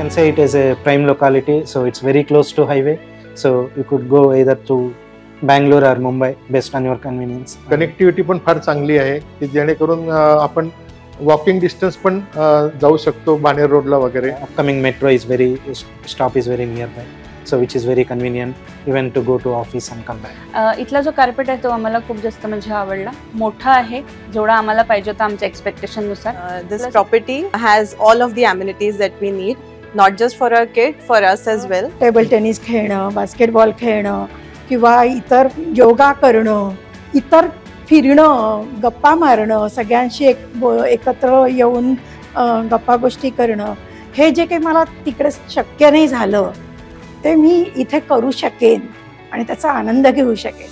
can say it is a prime locality, so it's very close to highway. So you could go either to Bangalore or Mumbai based on your convenience. Connectivity पण फार चांगली आहे की जेणेकरून आपण walking distance पण जाऊ शकतो बाणेर रोडला वगैरे. Upcoming metro is very stop is very nearby, so which is very convenient even to go to office and come back. इथला जो कार्पेट आहे तो आम्हाला खूप जास्त म्हणजे आवडला. मोठा आहे, जेवढा आम्हाला पाहिजे होता आमच्या एक्सपेक्टेशन नुसार. This property has all of the amenities that we need, not just for our kid, for us as well. Table tennis खेळणं, बास्केटबॉल खेळणं किंवा इतर योगा करणं, इतर फिरणं, गप्पा मारणं, सगळ्यांशी एकत्र येऊन गप्पा गोष्टी करणं, हे जे काही मला तिकडे शक्य नाही झालं ते मी इथे करू शकेन आणि त्याचा आनंद घेऊ शकेन.